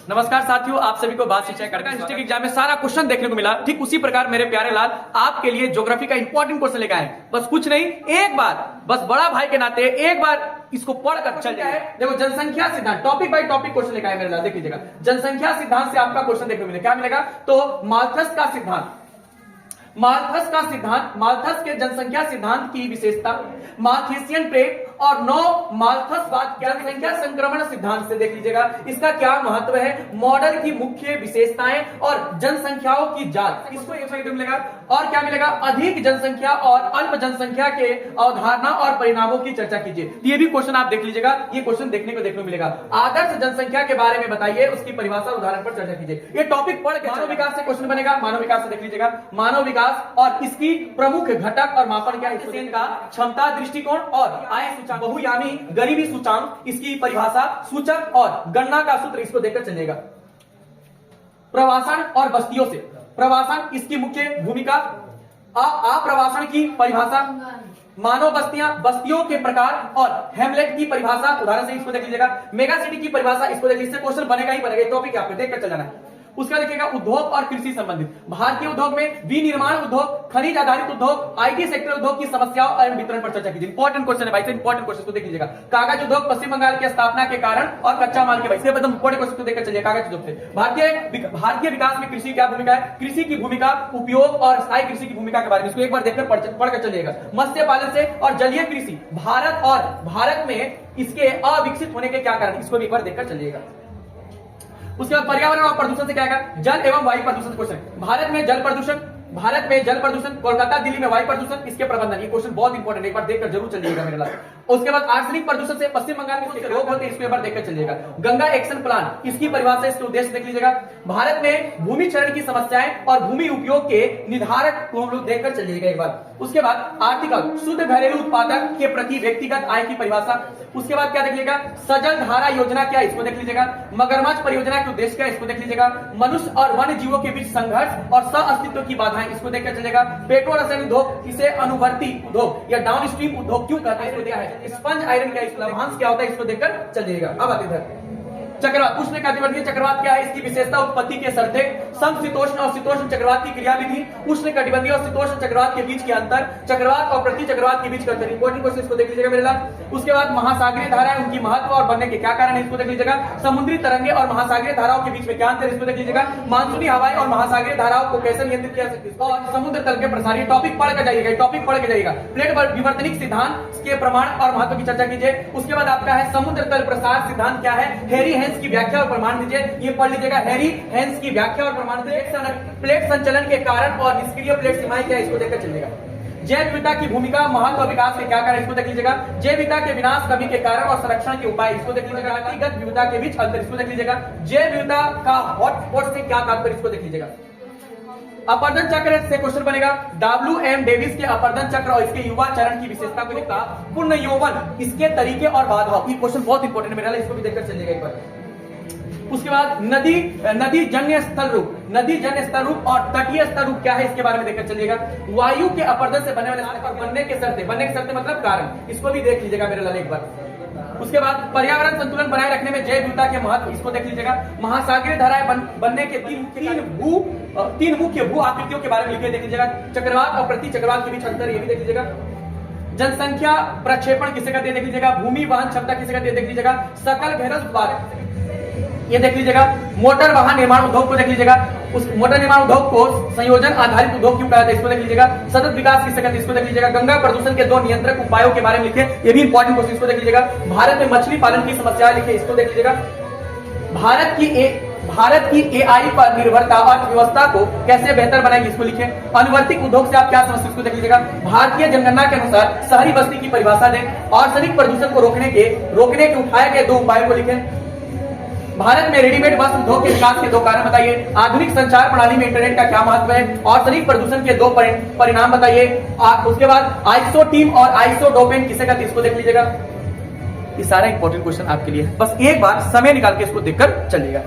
नमस्कार साथियों, आप सभी को बात शिक्षा अकादमी डिस्ट्रिक्ट एग्जाम में सारा क्वेश्चन देखने को मिला। ठीक उसी प्रकार मेरे प्यारे लाल आपके लिए ज्योग्राफी का इंपॉर्टेंट क्वेश्चन लेकर आए। बस कुछ नहीं, एक बार बस बड़ा भाई के नाते एक बार इसको पढ़कर चल जाए। देखो, जनसंख्या सिद्धांत टॉपिक बाय टॉपिक क्वेश्चन लेकर आए मेरे लाल। देख लीजिएगा, जनसंख्या सिद्धांत से आपका क्वेश्चन देखने को मिलेगा। क्या मिलेगा? तो माल्थस का सिद्धांत, माल्थस के जनसंख्या सिद्धांत की विशेषता, माल्थेसियन ट्रेट और 9 माल्थसवाद जनसंख्या संक्रमण सिद्धांत से देख लीजिएगा इसका क्या महत्व है, मॉडल की मुख्य विशेषताएं और जनसंख्याओं की जांच। इसको एक मिलेगा। और क्या मिलेगा? अधिक जनसंख्या और अल्प जनसंख्या के अवधारणा और परिणामों की चर्चा कीजिए। ये भी क्वेश्चन आप देख लीजिएगा, ये क्वेश्चन देखने को मिलेगा। आदर्श जनसंख्या के बारे में बताइए, उसकी परिभाषा उदाहरण पर चर्चा कीजिए। ये टॉपिक पढ़ के मानव विकास से क्वेश्चन बनेगा। मानव विकास से देख लीजिएगा, मानव विकास और इसकी प्रमुख घटक और मापन क्या है, का क्षमता दृष्टिकोण और आय सूचकांक, बहुयामी गरीबी सूचकांक, इसकी परिभाषा, सूचक और गणना का सूत्र, इसको देखकर चलिएगा। प्रवासन और बस्तियों से, प्रवासन इसकी मुख्य भूमिका, अप्रवासन की परिभाषा, मानव बस्तियों के प्रकार और हेमलेट की परिभाषा, उदाहरण से इसको देख लीजिएगा। मेगा सिटी की परिभाषा, इसको देखिए, इससे क्वेश्चन बनेगा ही बनेगा। टॉपिक आपको देखकर चल जाना है। उसका देखिएगा उद्योग और कृषि संबंधित, भारतीय उद्योग में विनिर्माण उद्योग, खनिज आधारित उद्योग, आईटी सेक्टर उद्योग की समस्याओं एवं वितरण पर चर्चा कीजिए। इंपॉर्टेंट क्वेश्चन है भाई, इंपॉर्टेंट क्वेश्चन को देख लीजिएगा। कागज उद्योग पश्चिम बंगाल की स्थापना के कारण और कच्चा माल के वजह से, इंपॉर्टेंट क्वेश्चन को देखकर चलिए। कागज उद्योग से भारतीय विकास में कृषि क्या भूमिका है, कृषि की भूमिका, उपयोग और स्थायी कृषि की भूमिका के बारे में इसको एक बार देखकर पढ़कर चलिएगा। मत्स्य पालन से और जलीय कृषि, भारत में इसके अविकसित होने के क्या कारण, इसको भी एक बार देखकर चलिएगा। उसके बाद पर्यावरण और प्रदूषण से क्या आएगा, जल एवं वायु प्रदूषण क्वेश्चन। भारत में जल प्रदूषण, कोलकाता दिल्ली में वायु प्रदूषण, इसके प्रबंधन, ये क्वेश्चन बहुत इंपॉर्टेंट है, एक बार देखकर जरूर चलिएगा मेरे लाल। उसके बाद आर्सेनिक प्रदूषण से पश्चिम बंगाल में रोग होते हैं, इसको एक बार देखकर चलिएगा। गंगा एक्शन प्लान, इसकी परिभाषा, इसके उद्देश्य देख लीजिएगा। भारत में भूमि क्षरण की समस्याएं और भूमि उपयोग के निर्धारक को हम लोग देखकर चलिएगा एक बार। उसके बाद आर्टिकल शुद्ध घरेलू उत्पादक के प्रति व्यक्तिगत आय की परिभाषा। उसके बाद क्या देख लीजिएगा, सजल धारा योजना क्या है, इसको देख लीजिएगा। मगरमच्छ परियोजना के उद्देश्य क्या है, इसको देख लीजिएगा। मनुष्य और वन्य जीवों के बीच संघर्ष और सह अस्तित्व की बाधाएं, इसको देखकर चलेगा। पेट्रो रसायन उद्योग, इसे अनुवर्ती उद्योग या डाउनस्ट्रीम उद्योग क्यों कहते हैं, इसको क्या है। स्पंज आयरन क्या है, इसका लाभांश क्या होता है, इसको देखकर चलिएगा। अब आते इधर चक्रवात, उष्णकटिबंधीय चक्रवात क्या है, इसकी विशेषता, उत्पत्ति के शर्तें, समशीतोष्ण और शीतोष्ण चक्रवात की क्रियाविधि, उष्णकटिबंधीय और शीतोष्ण चक्रवात के बीच के अंतर, चक्रवात और प्रति चक्रवात के बीच का अंतर। इंपॉर्टेंट क्वेश्चन, इसको देख लीजिएगा मेरे लाल। उसके बाद महासागरीय धाराएं, उनकी महत्व और बनने के क्या कारण है, इसको देख लीजिएगा। समुद्री तरंगे और महासागरीय धाराओं के बीच में क्या अंतर है, इसको देख लीजिएगा। मानसूनी हवाएं और महासागरीय धाराओं को कैसे नियंत्रित किया जा सकता है, और समुद्र तल के प्रसार, ये टॉपिक पढ़ के जाइएगा, टॉपिक पढ़ के जाइएगा। प्लेट विवर्तनिक सिद्धांत के प्रमाण और महत्व की चर्चा कीजिए। उसके बाद आपका है समुद्र तल प्रसार सिद्धांत क्या है, हैरी हेंस की व्याख्या और प्रमाण दीजिए, ये पढ़ लीजिएगा। हैरी हेंस की व्याख्या और प्रमाण दीजिए। प्लेट संचलन के कारण और निष्क्रिय प्लेट सीमाएं क्या है, इसको देखकर चलिएगा। जैव विविधता की भूमिका, महत्व और विकास के क्या कारण, इसको देख लीजिएगा। जैव विविधता के विनाश, कमी के कारण और संरक्षण के उपाय, इसको देख लीजिएगा। जातिगत विविधता के बीच अंतर, इसको देख लीजिएगा। जैव विविधता का हॉटस्पॉट से क्या तात्पर्य, इसको देख लीजिएगा। अपर्दन चक्र से क्वेश्चन बनेगा। WM डेविस के अपर्दन चक्र और इसके युवा चरण की विशेषता को लिखा। पूर्ण यौवन, इसके तरीके और बाधाओं, ये क्वेश्चन बहुत इंपॉर्टेंट है मेरा, इसको भी देखकर चलिएगा एक बार। उसके बाद नदी जन्य स्थल रूप और तटीय स्थल रूप क्या है, इसके बारे में देखकर चलिएगा। वायु के अपर्दन से बनने वाले बनने के शर्तें मतलब कारण, इसको भी देख लीजिएगा मेरे लाल एक बार। उसके बाद पर्यावरण संतुलन बनाए रखने में जैव विविधता के महत्व, इसको देख लीजिएगा। महासागरीय धाराएं बनने के तीन मुख्य भू आकृतियों के बारे में लिखे, देख लीजिएगा। चक्रवात और प्रति चक्रवात के बीच अंतर, ये भी देख लीजिएगा। जनसंख्या प्रक्षेपण किसे कहते हैं, देख लीजिएगा। भूमि वहन क्षमता किसे कहते हैं, देख लीजिएगा। सकल घरेलू उत्पाद, ये देख लीजिएगा। मोटर वाहन निर्माण उद्योग को देख लीजिएगा। उस मोटर निर्माण उद्योग को संयोजन आधारित उद्योग क्यों कहते हैं, इसको देख लीजिएगा। सतत विकास किसे कहते हैं, इसको देख लीजिएगा। गंगा प्रदूषण के 2 नियंत्रक उपायों के बारे में लिखे, ये भी इंपॉर्टेंट क्वेश्चन, इसको देख लीजिएगा। भारत में मछली पालन की समस्या लिखे, इसको देख लीजिएगा। भारत की AI पर निर्भरता अर्थव्यवस्था को कैसे बेहतर बनाएगी, इसको लिखे। अनुवर्तिक उद्योग से आप क्या समझते हैं, इसको देख लीजिएगा। भारतीय जनगणना के अनुसार शहरी बस्ती की परिभाषा दें। आर्सेनिक प्रदूषण को रोकने के उठाए गए 2 उपायों को लिखें। भारत में रेडीमेड वस्त्र उद्योग के विकास के 2 कारण बताइए। आधुनिक संचार प्रणाली में इंटरनेट का क्या महत्व है, और शरीर प्रदूषण के 2 परिणाम बताइए। उसके बाद आइसोटीम और आइसोडोपेन किसे कहते हैं, इसको देख लीजिएगा। ये सारा इंपॉर्टेंट क्वेश्चन आपके लिए, बस एक बार समय निकाल के इसको देखकर चलिएगा।